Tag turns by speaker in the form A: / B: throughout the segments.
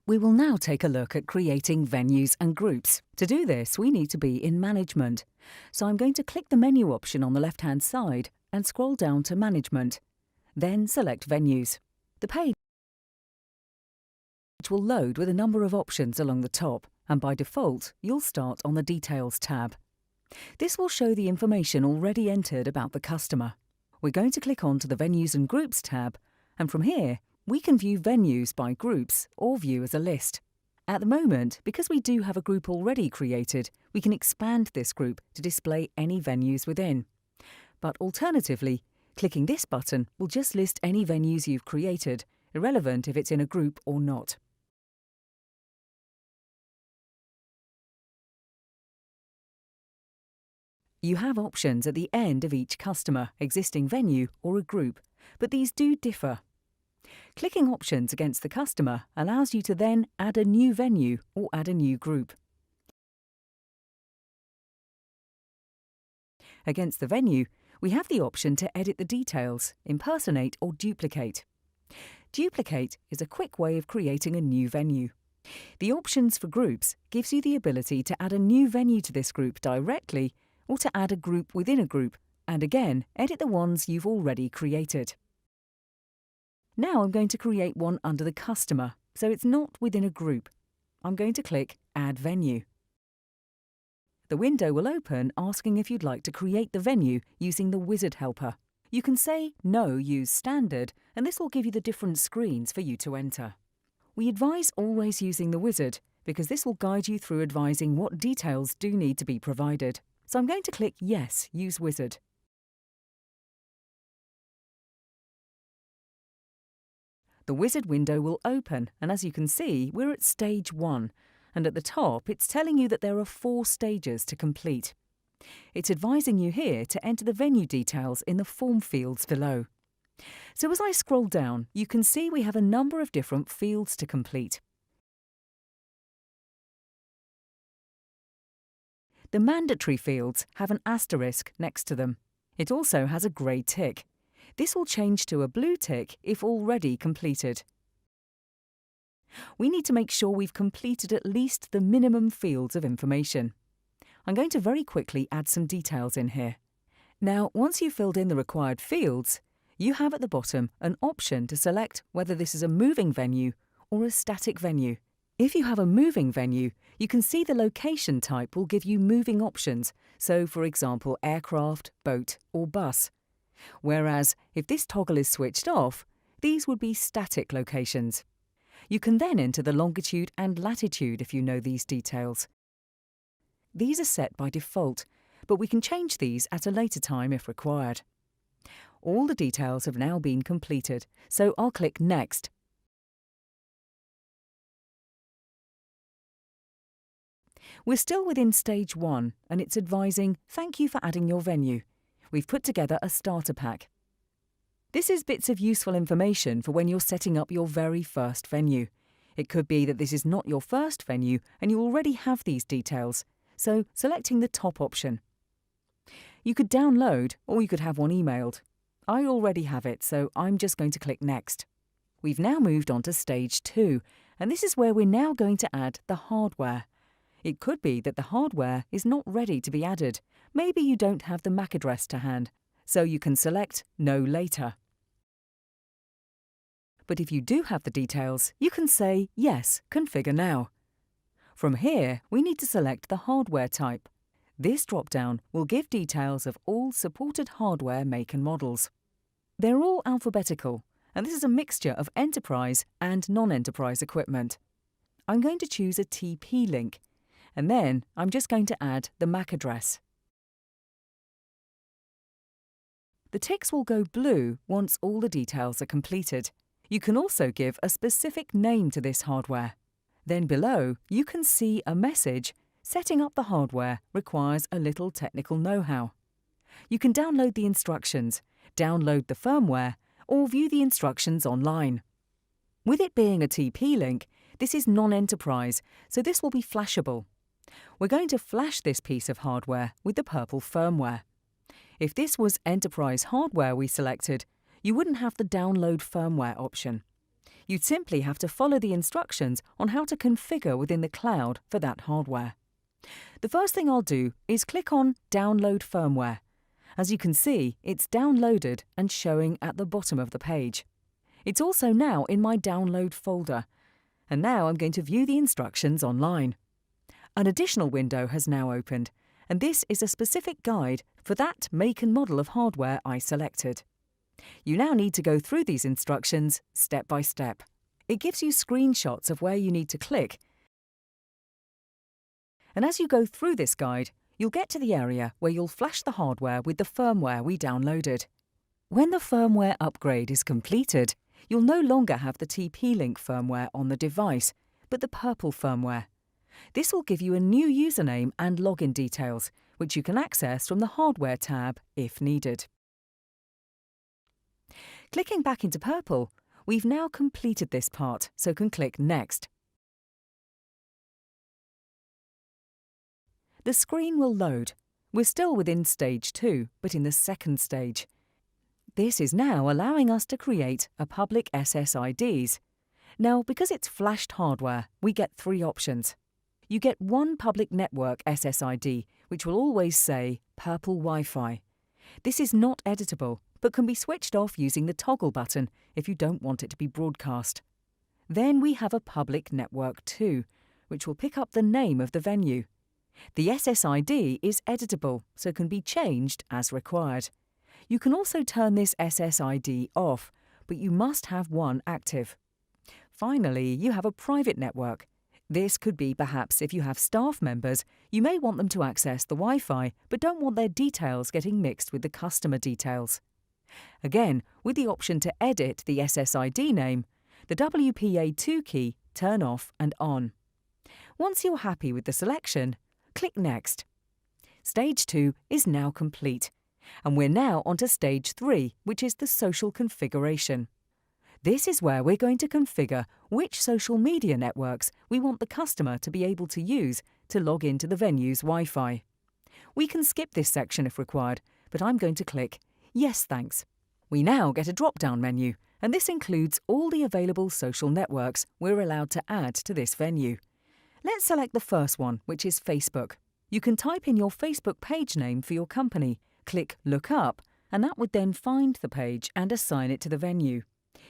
A: We will now take a look at creating venues and groups. To do this, we need to be in Management. So I'm going to click the menu option on the left-hand side and scroll down to Management. Then select Venues. The page will load with a number of options along the top, and by default, you'll start on the Details tab. This will show the information already entered about the customer. We're going to click on to the Venues and Groups tab, and from here, we can view venues by groups or view as a list. At the moment, because we do have a group already created, we can expand this group to display any venues within. But alternatively, clicking this button will just list any venues you've created, irrelevant if it's in a group or not. You have options at the end of each customer, existing venue or a group, but these do differ. Clicking Options against the customer allows you to then add a new venue or add a new group. Against the venue, we have the option to edit the details, impersonate or duplicate. Duplicate is a quick way of creating a new venue. The options for groups gives you the ability to add a new venue to this group directly or to add a group within a group, and again, edit the ones you've already created. Now I'm going to create one under the customer, so it's not within a group. I'm going to click Add Venue. The window will open asking if you'd like to create the venue using the wizard helper. You can say No, use Standard, and this will give you the different screens for you to enter. We advise always using the wizard because this will guide you through advising what details do need to be provided. So I'm going to click Yes, use wizard. The wizard window will open, and as you can see, we're at stage 1, and at the top it's telling you that there are 4 stages to complete. It's advising you here to enter the venue details in the form fields below. So as I scroll down, you can see we have a number of different fields to complete. The mandatory fields have an asterisk next to them. It also has a grey tick. This will change to a blue tick if already completed. We need to make sure we've completed at least the minimum fields of information. I'm going to very quickly add some details in here. Now, once you've filled in the required fields, you have at the bottom an option to select whether this is a moving venue or a static venue. If you have a moving venue, you can see the location type will give you moving options, so for example aircraft, boat or bus. Whereas if this toggle is switched off, these would be static locations. You can then enter the longitude and latitude if you know these details. These are set by default, but we can change these at a later time if required. All the details have now been completed, so I'll click Next. We're still within stage 1, and it's advising, Thank you for adding your venue. We've put together a starter pack. This is bits of useful information for when you're setting up your very first venue. It could be that this is not your first venue and you already have these details, so selecting the top option. You could download or you could have one emailed. I already have it, so I'm just going to click Next. We've now moved on to stage 2, and this is where we're now going to add the hardware. It could be that the hardware is not ready to be added. Maybe you don't have the MAC address to hand, so you can select No later. But if you do have the details, you can say Yes, configure now. From here, we need to select the hardware type. This drop-down will give details of all supported hardware make and models. They're all alphabetical, and this is a mixture of enterprise and non-enterprise equipment. I'm going to choose a TP link, and then I'm just going to add the MAC address. The ticks will go blue once all the details are completed. You can also give a specific name to this hardware. Then below, you can see a message, Setting up the hardware requires a little technical know-how. You can download the instructions, download the firmware, or view the instructions online. With it being a TP link, this is non-enterprise, so this will be flashable. We're going to flash this piece of hardware with the purple firmware. If this was enterprise hardware we selected, you wouldn't have the download firmware option. You'd simply have to follow the instructions on how to configure within the cloud for that hardware. The first thing I'll do is click on Download Firmware. As you can see, it's downloaded and showing at the bottom of the page. It's also now in my Download folder. And now I'm going to view the instructions online. An additional window has now opened, and this is a specific guide for that make and model of hardware I selected. You now need to go through these instructions step by step. It gives you screenshots of where you need to click. And as you go through this guide, you'll get to the area where you'll flash the hardware with the firmware we downloaded. When the firmware upgrade is completed, you'll no longer have the TP-Link firmware on the device, but the purple firmware. This will give you a new username and login details, which you can access from the Hardware tab if needed. Clicking back into purple, we've now completed this part, so can click Next. The screen will load. We're still within stage 2, but in the second stage. This is now allowing us to create a public SSIDs. Now, because it's flashed hardware, we get 3 options. You get one public network SSID, which will always say Purple Wi-Fi. This is not editable, but can be switched off using the toggle button if you don't want it to be broadcast. Then we have a public network 2, which will pick up the name of the venue. The SSID is editable, so can be changed as required. You can also turn this SSID off, but you must have one active. Finally, you have a private network. This could be perhaps if you have staff members, you may want them to access the Wi-Fi, but don't want their details getting mixed with the customer details. Again, with the option to edit the SSID name, the WPA2 key turn off and on. Once you're happy with the selection, click Next. Stage 2 is now complete, and we're now onto Stage 3, which is the social configuration. This is where we're going to configure which social media networks we want the customer to be able to use to log into the venue's Wi-Fi. We can skip this section if required, but I'm going to click Yes, thanks. We now get a drop-down menu, and this includes all the available social networks we're allowed to add to this venue. Let's select the first one, which is Facebook. You can type in your Facebook page name for your company, click Look Up, and that would then find the page and assign it to the venue.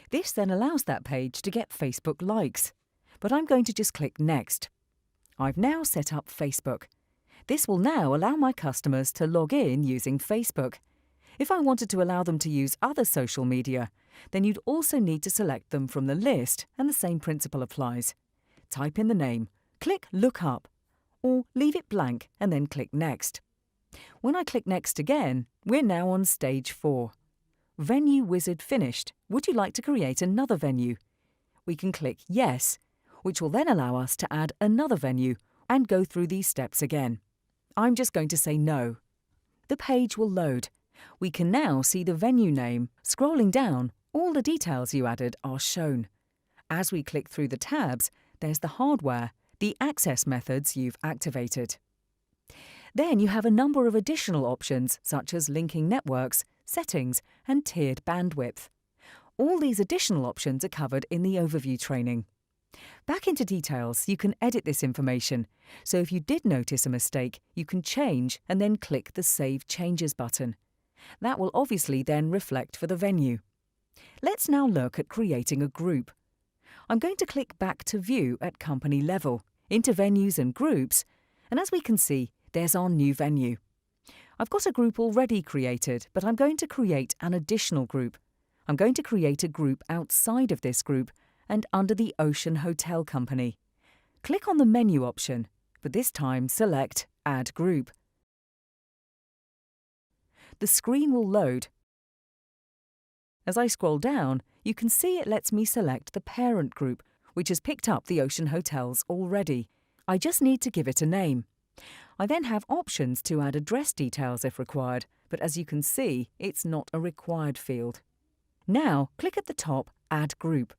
A: This then allows that page to get Facebook likes. But I'm going to just click Next. I've now set up Facebook. This will now allow my customers to log in using Facebook. If I wanted to allow them to use other social media, then you'd also need to select them from the list, and the same principle applies. Type in the name, click Look Up, or leave it blank and then click Next. When I click Next again, we're now on Stage 4. Venue Wizard finished. Would you like to create another venue? We can click Yes, which will then allow us to add another venue and go through these steps again. I'm just going to say No. The page will load. We can now see the venue name. Scrolling down, all the details you added are shown. As we click through the tabs, there's the hardware, the access methods you've activated. Then you have a number of additional options such as linking networks, settings and tiered bandwidth. All these additional options are covered in the overview training. Back into details, you can edit this information, so if you did notice a mistake, you can change and then click the Save Changes button. That will obviously then reflect for the venue. Let's now look at creating a group. I'm going to click back to View at company level, into Venues and Groups, and as we can see, there's our new venue. I've got a group already created, but I'm going to create an additional group. I'm going to create a group outside of this group and under the Ocean Hotel Company. Click on the menu option, but this time select Add Group. The screen will load. As I scroll down, you can see it lets me select the parent group, which has picked up the Ocean Hotels already. I just need to give it a name. I then have options to add address details if required, but as you can see, it's not a required field. Now, click at the top Add Group.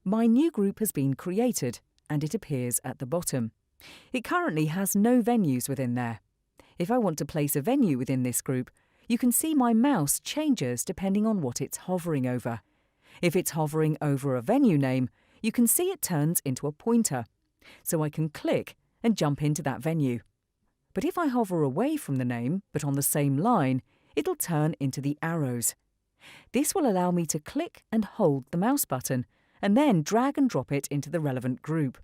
A: My new group has been created, and it appears at the bottom. It currently has no venues within there. If I want to place a venue within this group, you can see my mouse changes depending on what it's hovering over. If it's hovering over a venue name, you can see it turns into a pointer, so I can click and jump into that venue. But if I hover away from the name, but on the same line, it'll turn into the arrows. This will allow me to click and hold the mouse button, and then drag and drop it into the relevant group.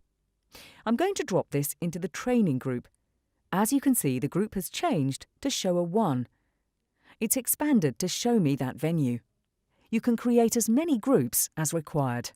A: I'm going to drop this into the training group. As you can see, the group has changed to show a 1. It's expanded to show me that venue. You can create as many groups as required.